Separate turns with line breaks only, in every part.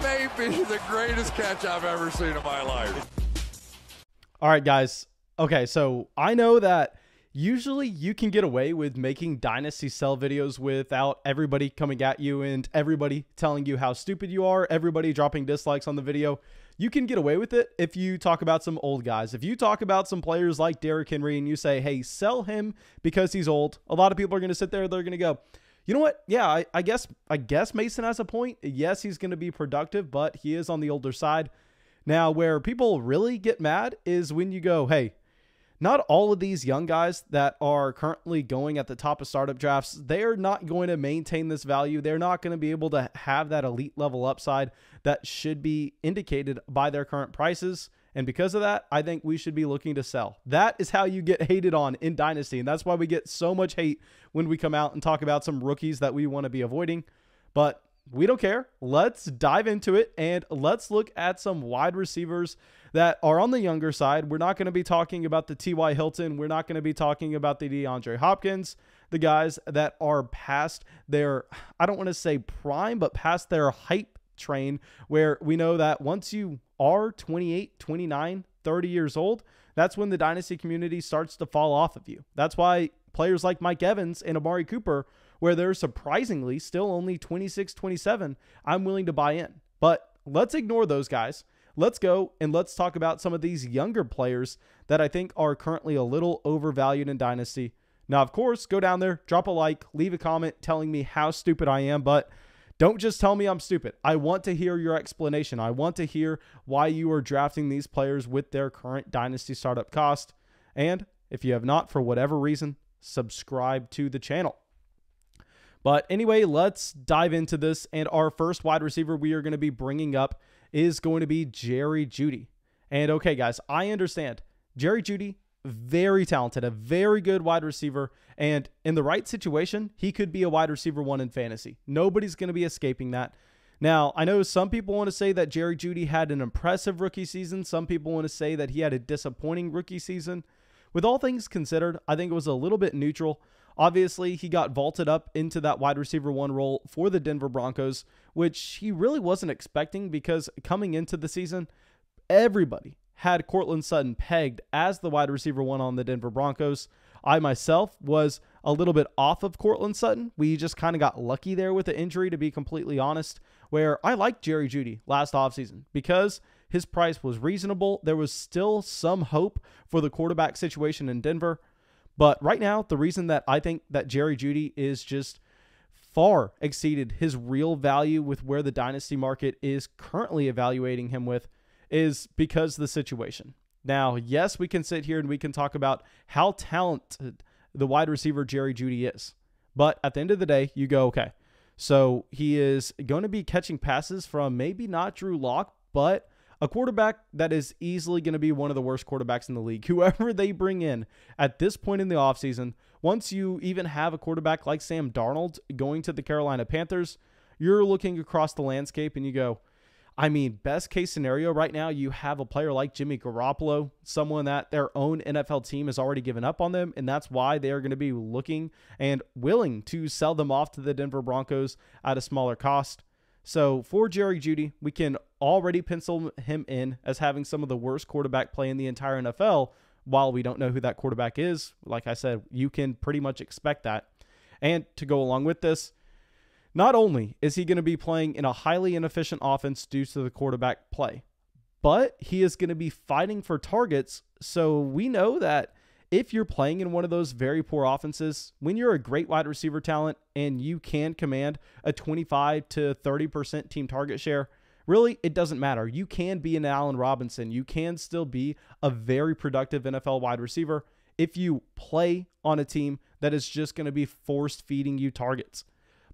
That may be the greatest catch I've ever seen in my life.
All right, guys. Okay, so I know that usually you can get away with making Dynasty sell videos without everybody coming at you and everybody telling you how stupid you are, everybody dropping dislikes on the video. You can get away with it if you talk about some old guys. If you talk about some players like Derrick Henry and you say, hey, sell him because he's old, a lot of people are going to sit there, they're going to go, you know what? Yeah, I guess Mason has a point. Yes, he's going to be productive, but he is on the older side. Now, where people really get mad is when you go, hey, not all of these young guys that are currently going at the top of startup drafts, they're not going to maintain this value. They're not going to be able to have that elite level upside that should be indicated by their current prices. And because of that, I think we should be looking to sell. That is how you get hated on in Dynasty. And that's why we get so much hate when we come out and talk about some rookies that we want to be avoiding. But we don't care. Let's dive into it and let's look at some wide receivers that are on the younger side. We're not going to be talking about the T.Y. Hilton. We're not going to be talking about the DeAndre Hopkins, the guys that are past their, I don't want to say prime, but past their hype train, where we know that once you are 28, 29, 30 years old, that's when the Dynasty community starts to fall off of you. That's why players like Mike Evans and Amari Cooper, where they're surprisingly still only 26, 27, I'm willing to buy in. But let's ignore those guys. Let's go and let's talk about some of these younger players that I think are currently a little overvalued in Dynasty. Now, of course, go down there, drop a like, leave a comment telling me how stupid I am, but don't just tell me I'm stupid. I want to hear your explanation. I want to hear why you are drafting these players with their current Dynasty startup cost. And if you have not, for whatever reason, subscribe to the channel. But anyway, let's dive into this. And our first wide receiver we are going to be bringing up is going to be Jerry Jeudy. And okay, guys, I understand. Jerry Jeudy, very talented, a very good wide receiver. And in the right situation, he could be a wide receiver one in fantasy. Nobody's going to be escaping that. Now, I know some people want to say that Jerry Jeudy had an impressive rookie season. Some people want to say that he had a disappointing rookie season. With all things considered, I think it was a little bit neutral. Obviously, he got vaulted up into that wide receiver one role for the Denver Broncos, which he really wasn't expecting because coming into the season, everybody had Courtland Sutton pegged as the wide receiver one on the Denver Broncos. I myself was a little bit off of Courtland Sutton. We just kind of got lucky there with the injury, to be completely honest, where I liked Jerry Jeudy last offseason because his price was reasonable. There was still some hope for the quarterback situation in Denver. But right now, the reason that I think that Jerry Jeudy is just far exceeded his real value with where the Dynasty market is currently evaluating him with is because of the situation. Now, yes, we can sit here and we can talk about how talented the wide receiver Jerry Jeudy is. But at the end of the day, you go, okay, so he is going to be catching passes from maybe not Drew Lock, but a quarterback that is easily going to be one of the worst quarterbacks in the league. Whoever they bring in at this point in the offseason, once you even have a quarterback like Sam Darnold going to the Carolina Panthers, you're looking across the landscape and you go, I mean, best case scenario right now, you have a player like Jimmy Garoppolo, someone that their own NFL team has already given up on them, and that's why they are going to be looking and willing to sell them off to the Denver Broncos at a smaller cost. So for Jerry Jeudy, we can already pencil him in as having some of the worst quarterback play in the entire NFL. While we don't know who that quarterback is, like I said, you can pretty much expect that. And to go along with this, not only is he going to be playing in a highly inefficient offense due to the quarterback play, but he is going to be fighting for targets. So we know that if you're playing in one of those very poor offenses, when you're a great wide receiver talent and you can command a 25 to 30% team target share, really, it doesn't matter. You can be an Allen Robinson. You can still be a very productive NFL wide receiver if you play on a team that is just going to be forced feeding you targets.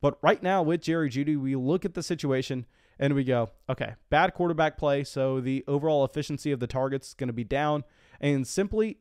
But right now with Jerry Jeudy, we look at the situation and we go, okay, bad quarterback play, so the overall efficiency of the targets is going to be down, and simply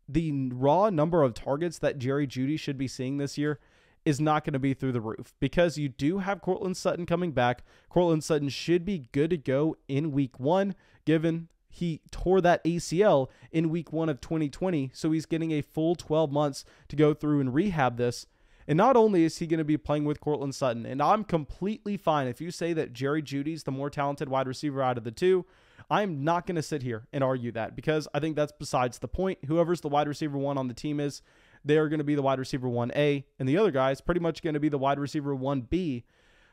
the raw number of targets that Jerry Jeudy should be seeing this year is not going to be through the roof because you do have Courtland Sutton coming back. Courtland Sutton should be good to go in week 1, given he tore that ACL in week 1 of 2020. So he's getting a full 12 months to go through and rehab this. And not only is he going to be playing with Courtland Sutton, and I'm completely fine if you say that Jerry Jeudy's the more talented wide receiver out of the two. I'm not going to sit here and argue that, because I think that's besides the point. Whoever's the wide receiver 1 on the team is, they're going to be the wide receiver 1A, and the other guy is pretty much going to be the wide receiver 1B.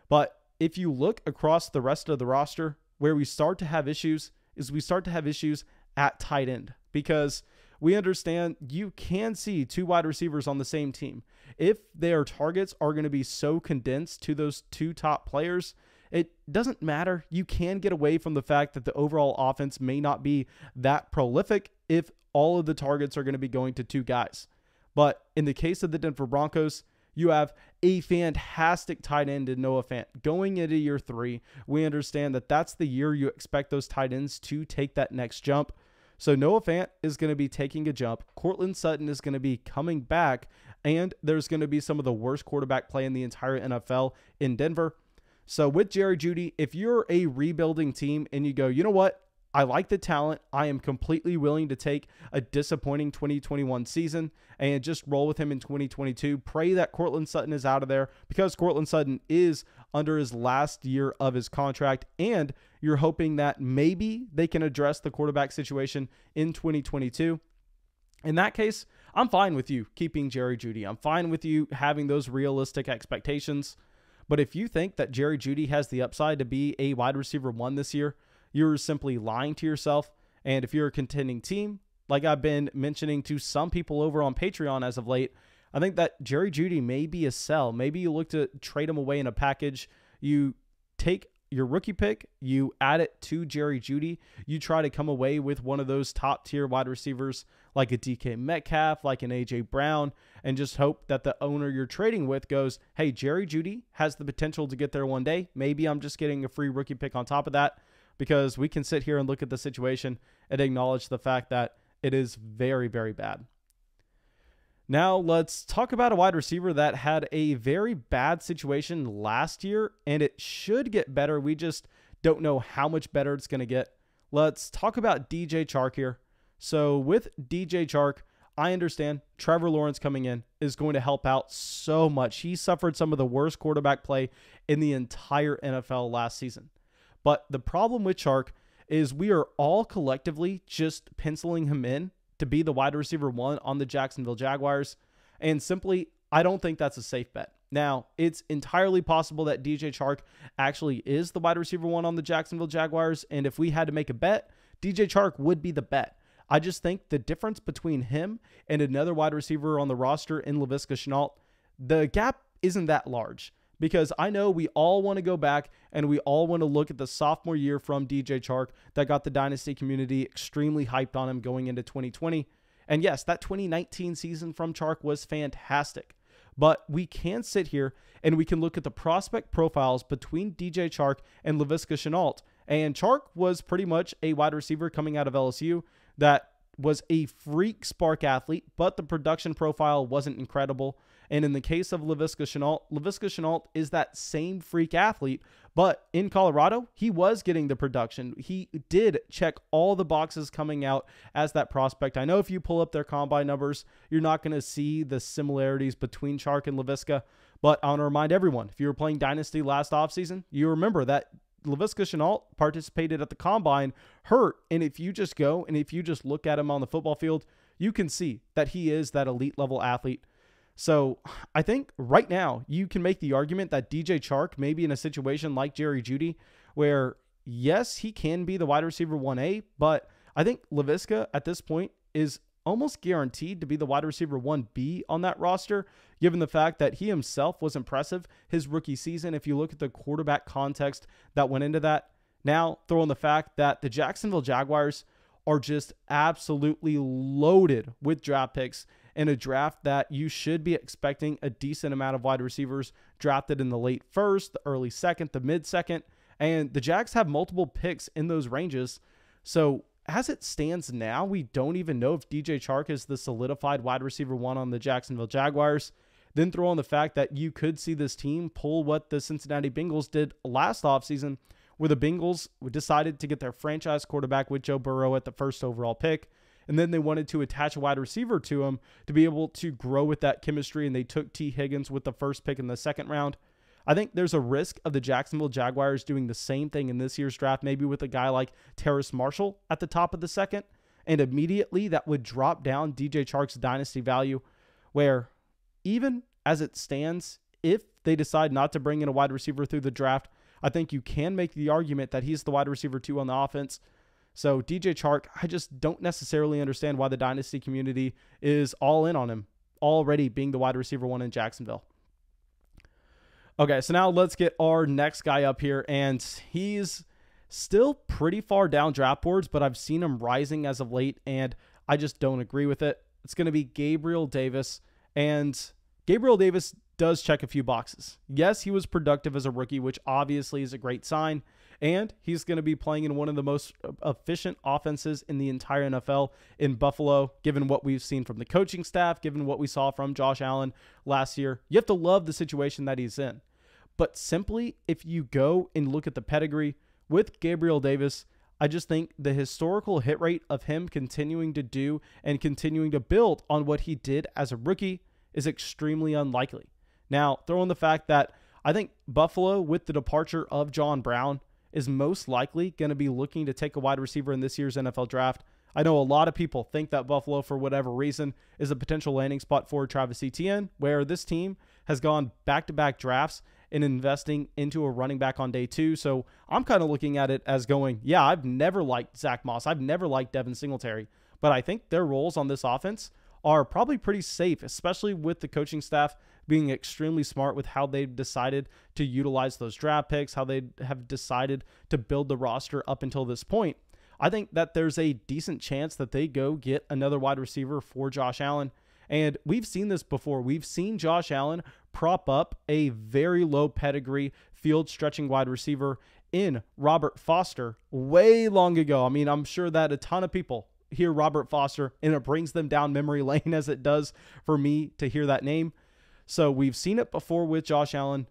But if you look across the rest of the roster, where we start to have issues is we start to have issues at tight end, because we understand you can see 2 wide receivers on the same team. If their targets are going to be so condensed to those 2 top players, it doesn't matter. You can get away from the fact that the overall offense may not be that prolific if all of the targets are going to be going to 2 guys. But in the case of the Denver Broncos, you have a fantastic tight end in Noah Fant. Going into year 3, we understand that that's the year you expect those tight ends to take that next jump. So Noah Fant is going to be taking a jump. Courtland Sutton is going to be coming back, and there's going to be some of the worst quarterback play in the entire NFL in Denver. So with Jerry Jeudy, if you're a rebuilding team and you go, you know what? I like the talent. I am completely willing to take a disappointing 2021 season and just roll with him in 2022. Pray that Courtland Sutton is out of there, because Courtland Sutton is under his last year of his contract, and you're hoping that maybe they can address the quarterback situation in 2022. In that case, I'm fine with you keeping Jerry Jeudy. I'm fine with you having those realistic expectations. But if you think that Jerry Jeudy has the upside to be a wide receiver 1 this year, you're simply lying to yourself. And if you're a contending team, like I've been mentioning to some people over on Patreon as of late, I think that Jerry Jeudy may be a sell. Maybe you look to trade him away in a package. You take your rookie pick, you add it to Jerry Jeudy, you try to come away with one of those top tier wide receivers like a DK Metcalf, like an AJ Brown, and just hope that the owner you're trading with goes, hey, Jerry Jeudy has the potential to get there one day. Maybe I'm just getting a free rookie pick on top of that, because we can sit here and look at the situation and acknowledge the fact that it is very, very bad. Now let's talk about a wide receiver that had a very bad situation last year, and it should get better. We just don't know how much better it's going to get. Let's talk about DJ Chark here. So with DJ Chark, I understand Trevor Lawrence coming in is going to help out so much. He suffered some of the worst quarterback play in the entire NFL last season. But the problem with Chark is we are all collectively just penciling him in to be the wide receiver 1 on the Jacksonville Jaguars. And simply, I don't think that's a safe bet. Now, it's entirely possible that DJ Chark actually is the wide receiver 1 on the Jacksonville Jaguars. And if we had to make a bet, DJ Chark would be the bet. I just think the difference between him and another wide receiver on the roster in Laviska Shenault, the gap isn't that large. Because I know we all want to go back and we all want to look at the sophomore year from DJ Chark that got the Dynasty community extremely hyped on him going into 2020. And yes, that 2019 season from Chark was fantastic. But we can sit here and we can look at the prospect profiles between DJ Chark and Laviska Shenault. And Chark was pretty much a wide receiver coming out of LSU that was a freak spark athlete, but the production profile wasn't incredible. And in the case of Laviska Shenault is that same freak athlete, but in Colorado, he was getting the production. He did check all the boxes coming out as that prospect. I know if you pull up their combine numbers, you're not going to see the similarities between Chark and Laviska, but I want to remind everyone, if you were playing Dynasty last offseason, you remember that Laviska Shenault participated at the combine hurt, and if you just go and if you just look at him on the football field, you can see that he is that elite level athlete. So I think right now you can make the argument that DJ Chark may be in a situation like Jerry Jeudy where, yes, he can be the wide receiver 1A, but I think Laviska at this point is almost guaranteed to be the wide receiver 1B on that roster, given the fact that he himself was impressive his rookie season. If you look at the quarterback context that went into that, now throw in the fact that the Jacksonville Jaguars are just absolutely loaded with draft picks in a draft that you should be expecting a decent amount of wide receivers drafted in the late first, the early second, the mid second, and the Jags have multiple picks in those ranges. So as it stands now, we don't even know if DJ Chark is the solidified wide receiver 1 on the Jacksonville Jaguars. Then throw on the fact that you could see this team pull what the Cincinnati Bengals did last offseason, where the Bengals decided to get their franchise quarterback with Joe Burrow at the first overall pick. and then they wanted to attach a wide receiver to him to be able to grow with that chemistry, and they took T. Higgins with the first pick in the second round. I think there's a risk of the Jacksonville Jaguars doing the same thing in this year's draft, maybe with a guy like Terrace Marshall at the top of the second, and immediately that would drop down DJ Chark's dynasty value, where even as it stands, if they decide not to bring in a wide receiver through the draft, I think you can make the argument that he's the wide receiver 2 on the offense. So DJ Chark, I just don't necessarily understand why the dynasty community is all in on him, already being the wide receiver 1 in Jacksonville. Okay, so now let's get our next guy up here, and he's still pretty far down draft boards, but I've seen him rising as of late, and I just don't agree with it. It's going to be Gabriel Davis, and Gabriel Davis does check a few boxes. Yes, he was productive as a rookie, which obviously is a great sign, and he's going to be playing in one of the most efficient offenses in the entire NFL in Buffalo, given what we've seen from the coaching staff, given what we saw from Josh Allen last year. You have to love the situation that he's in. But simply, if you go and look at the pedigree with Gabriel Davis, I just think the historical hit rate of him continuing to do and continuing to build on what he did as a rookie is extremely unlikely. Now, throw in the fact that I think Buffalo, with the departure of John Brown, is most likely going to be looking to take a wide receiver in this year's NFL draft. I know a lot of people think that Buffalo, for whatever reason, is a potential landing spot for Travis Etienne, where this team has gone back-to-back drafts and investing into a running back on day 2. So I'm kind of looking at it as going, yeah, I've never liked Zach Moss. I've never liked Devin Singletary. But I think their roles on this offense are probably pretty safe, especially with the coaching staff being extremely smart with how they've decided to utilize those draft picks, how they have decided to build the roster up until this point. I think that there's a decent chance that they go get another wide receiver for Josh Allen. And we've seen this before. We've seen Josh Allen prop up a very low pedigree field stretching wide receiver in Robert Foster way long ago. I mean, I'm sure that a ton of people hear Robert Foster and it brings them down memory lane as it does for me to hear that name. So we've seen it before with Josh Allen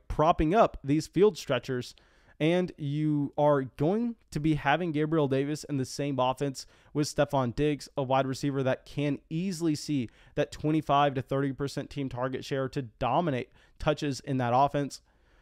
propping up these field stretchers. And you are going to be having Gabriel Davis in the same offense with Stephon Diggs, a wide receiver that can easily see that 25 to 30% team target share to dominate touches in that offense.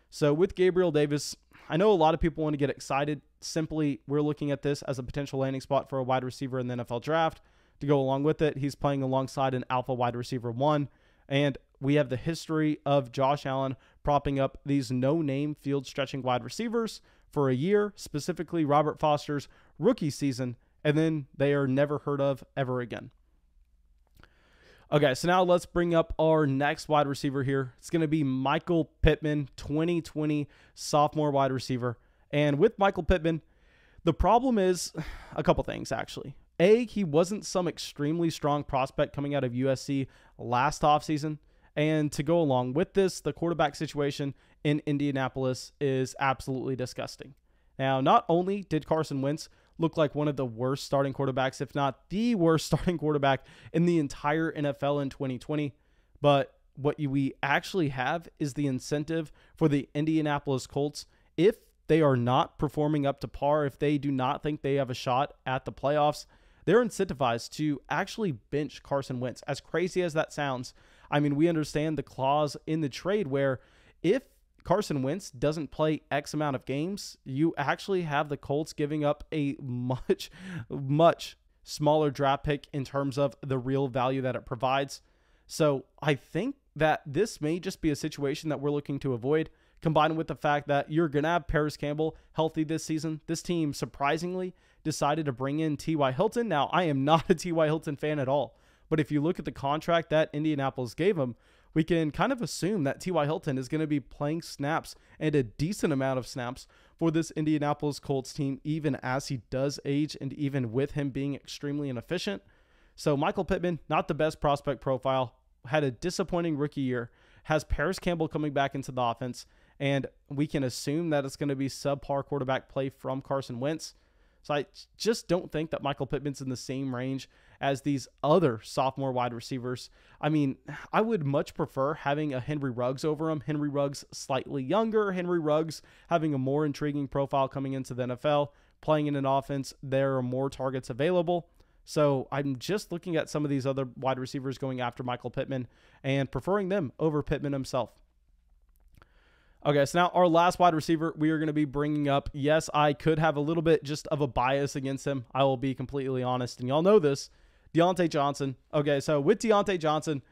So with Gabriel Davis, I know a lot of people want to get excited. Simply, we're looking at this as a potential landing spot for a wide receiver in the NFL draft. To go along with it, he's playing alongside an alpha wide receiver 1. And we have the history of Josh Allen propping up these no-name field-stretching wide receivers for a year, specifically Robert Foster's rookie season, and then they are never heard of ever again. Okay, so now let's bring up our next wide receiver here. It's going to be Michael Pittman, 2020 sophomore wide receiver. And with Michael Pittman, the problem is a couple things, actually. A, he wasn't some extremely strong prospect coming out of USC last offseason. And to go along with this, the quarterback situation in Indianapolis is absolutely disgusting. Now, not only did Carson Wentz look like one of the worst starting quarterbacks, if not the worst starting quarterback in the entire NFL in 2020, but what we actually have is the incentive for the Indianapolis Colts. If they are not performing up to par, if they do not think they have a shot at the playoffs, they're incentivized to actually bench Carson Wentz. As crazy as that sounds, I mean, we understand the clause in the trade where if Carson Wentz doesn't play X amount of games, you actually have the Colts giving up a much, much smaller draft pick in terms of the real value that it provides. So I think that this may just be a situation that we're looking to avoid, combined with the fact that you're going to have Paris Campbell healthy this season. This team surprisingly decided to bring in T.Y. Hilton. Now, I am not a T.Y. Hilton fan at all, but if you look at the contract that Indianapolis gave him, we can kind of assume that T.Y. Hilton is going to be playing snaps and a decent amount of snaps for this Indianapolis Colts team, even as he does age and even with him being extremely inefficient. So Michael Pittman, not the best prospect profile, had a disappointing rookie year, has Paris Campbell coming back into the offense, and we can assume that it's going to be subpar quarterback play from Carson Wentz. So I just don't think that Michael Pittman's in the same range as these other sophomore wide receivers. I mean, I would much prefer having a Henry Ruggs over him. Henry Ruggs slightly younger. Henry Ruggs having a more intriguing profile coming into the NFL. playing in an offense, there are more targets available. So I'm just looking at some of these other wide receivers going after Michael Pittman and preferring them over Pittman himself. Okay, so now our last wide receiver we are going to be bringing up. Yes, I could have a little bit just of a bias against him. I will be completely honest, and y'all know this. Deontay Johnson. Okay, so with Deontay Johnson,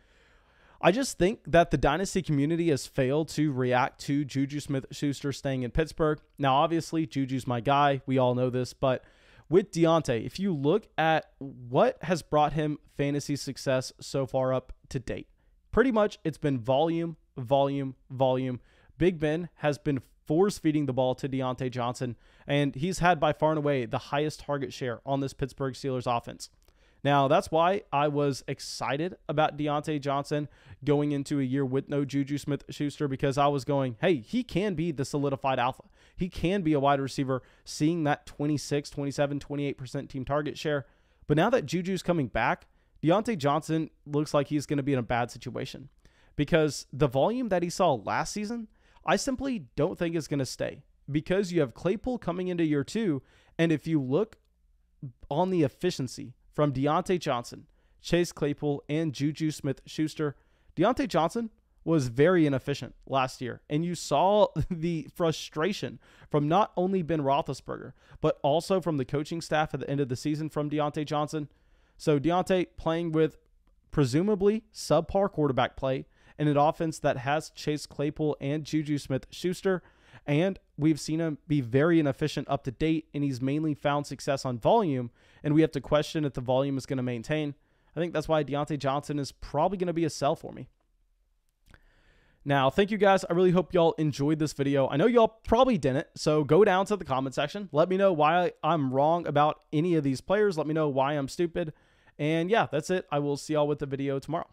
I just think that the Dynasty community has failed to react to Juju Smith-Schuster staying in Pittsburgh. Now, obviously, Juju's my guy. We all know this, but with Deontay, if you look at what has brought him fantasy success so far up to date, pretty much it's been volume, volume, volume. Big Ben has been force-feeding the ball to Deontay Johnson, and he's had by far and away the highest target share on this Pittsburgh Steelers offense. Now, that's why I was excited about Deontay Johnson going into a year with no Juju Smith-Schuster, because I was going, hey, he can be the solidified alpha. He can be a wide receiver, seeing that 26, 27, 28% team target share. But now that Juju's coming back, Deontay Johnson looks like he's going to be in a bad situation, because the volume that he saw last season, I simply don't think is going to stay, because you have Claypool coming into year 2. And if you look on the efficiency from Deontay Johnson, Chase Claypool, and Juju Smith-Schuster, Deontay Johnson was very inefficient last year. And you saw the frustration from not only Ben Roethlisberger, but also from the coaching staff at the end of the season from Deontay Johnson. So Deontay playing with presumably subpar quarterback play in an offense that has Chase Claypool and Juju Smith-Schuster, and we've seen him be very inefficient up to date, and he's mainly found success on volume, and we have to question if the volume is going to maintain. I think that's why Deontay Johnson is probably going to be a sell for me. Now, thank you guys. I really hope y'all enjoyed this video. I know y'all probably didn't, so go down to the comment section. Let me know why I'm wrong about any of these players. Let me know why I'm stupid. And yeah, that's it. I will see y'all with the video tomorrow.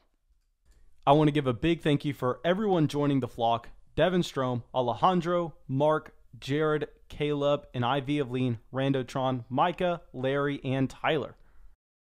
I want to give a big thank you for everyone joining the flock: Devin Strom, Alejandro, Mark, Jared, Caleb, and IV of Lean, Randotron, Micah, Larry, and Tyler.